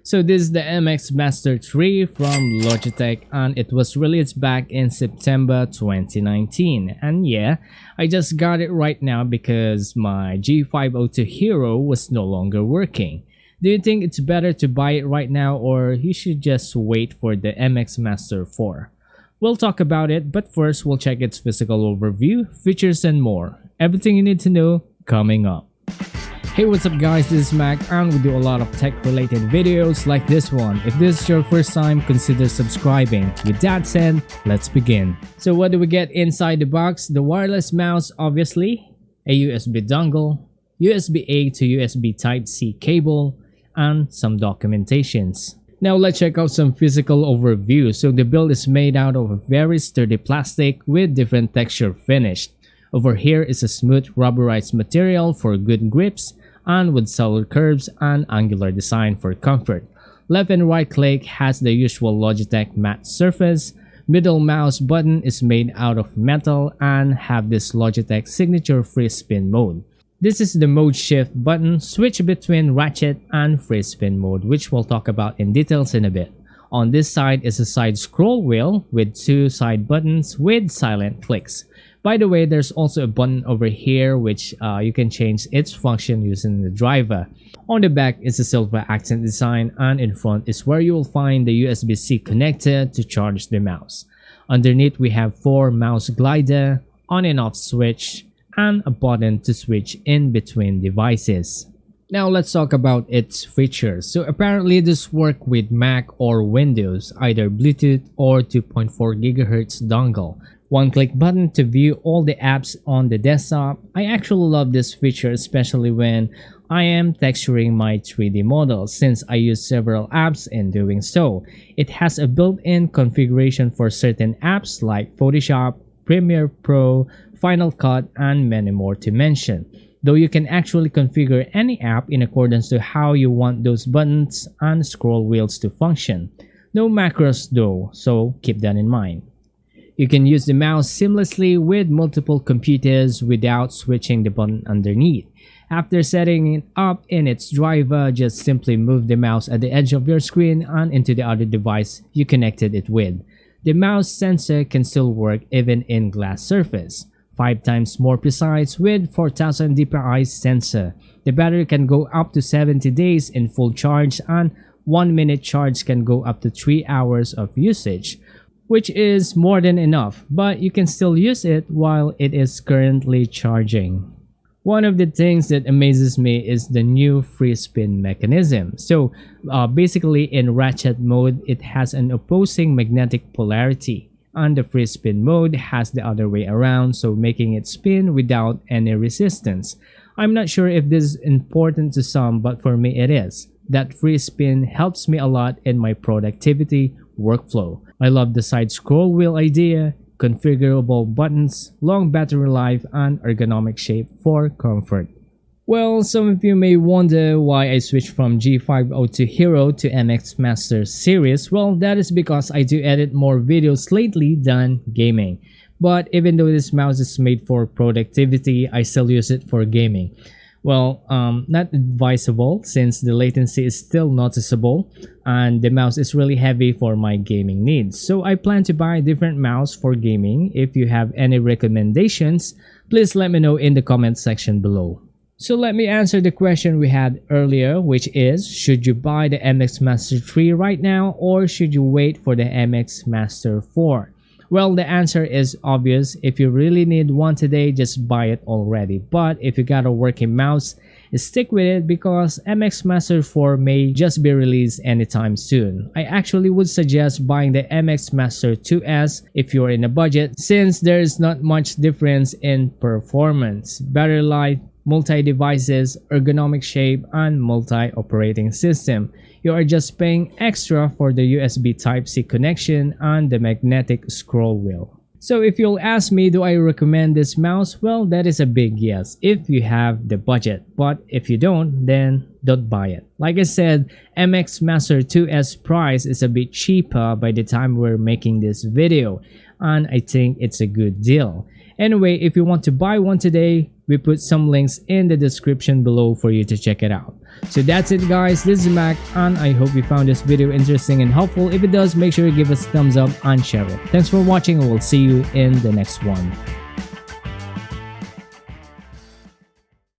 So this is the MX Master 3 from Logitech, and it was released back in September 2019. And yeah, I just got it right now because my G502 Hero was no longer working. Do you think it's better to buy it right now, or you should just wait for the MX Master 4? We'll talk about it, but first we'll check its physical overview, features and more. Everything you need to know coming up. Hey, what's up guys, this is Mac and we do a lot of tech related videos like this one. If this is your first time, consider subscribing. With that said, let's begin. So what do we get inside the box? The wireless mouse, obviously, a USB dongle, USB-A to USB Type-C cable, and some documentations. Now let's check out some physical overview. So the build is made out of a very sturdy plastic with different texture finish. Over here is a smooth rubberized material for good grips and with solid curves and angular design for comfort. Left and right click has the usual Logitech matte surface. Middle mouse button is made out of metal and have this Logitech signature free spin mode. This is the mode shift button, switch between ratchet and free spin mode, which we'll talk about in details in a bit. On this side is a side scroll wheel with two side buttons with silent clicks. By the way, there's also a button over here which you can change its function using the driver. On the back is a silver accent design, and in front is where you will find the USB-C connector to charge the mouse. Underneath we have 4 mouse glider, on and off switch, and a button to switch in between devices. Now let's talk about its features. So apparently this works with Mac or Windows, either Bluetooth or 2.4 GHz dongle. One click button to view all the apps on the desktop. I actually love this feature, especially when I am texturing my 3D models, since I use several apps in doing so. It has a built-in configuration for certain apps like Photoshop, Premiere Pro, Final Cut, and many more to mention. Though you can actually configure any app in accordance to how you want those buttons and scroll wheels to function. No macros though, so keep that in mind. You can use the mouse seamlessly with multiple computers without switching the button underneath. After setting it up in its driver, just simply move the mouse at the edge of your screen and into the other device you connected it with. The mouse sensor can still work even in glass surface. 5 times more precise with 4000 dpi sensor. The battery can go up to 70 days in full charge, and 1 minute charge can go up to 3 hours of usage, which is more than enough, but you can still use it while it is currently charging. One of the things that amazes me is the new free spin mechanism. So basically in ratchet mode, it has an opposing magnetic polarity, and the free spin mode has the other way around, so making it spin without any resistance. I'm not sure if this is important to some, but for me it is. That free spin helps me a lot in my productivity workflow. I love the side scroll wheel idea, configurable buttons, long battery life, and ergonomic shape for comfort. Well, some of you may wonder why I switched from G502 Hero to MX Master series. Well, that is because I do edit more videos lately than gaming. But even though this mouse is made for productivity, I still use it for gaming. Well, not advisable since the latency is still noticeable and the mouse is really heavy for my gaming needs. So I plan to buy a different mouse for gaming. If you have any recommendations, please let me know in the comment section below. So let me answer the question we had earlier, which is, should you buy the MX Master 3 right now, or should you wait for the MX Master 4? Well, the answer is obvious. If you really need one today, just buy it already. But if you got a working mouse, stick with it because MX Master 4 may just be released anytime soon. I actually would suggest buying the MX Master 2S if you're in a budget, since there is not much difference in performance, battery life, multi-devices, ergonomic shape, and multi-operating system. You are just paying extra for the USB Type-C connection and the magnetic scroll wheel. So if you'll ask me, do I recommend this mouse? Well, that is a big yes if you have the budget. But if you don't, then don't buy it. Like I said, MX Master 2S price is a bit cheaper by the time we're making this video, and I think it's a good deal. Anyway, if you want to buy one today, we put some links in the description below for you to check it out. So that's it guys, this is Mac and I hope you found this video interesting and helpful. If it does, make sure to give us a thumbs up and share it. Thanks for watching and we'll see you in the next one.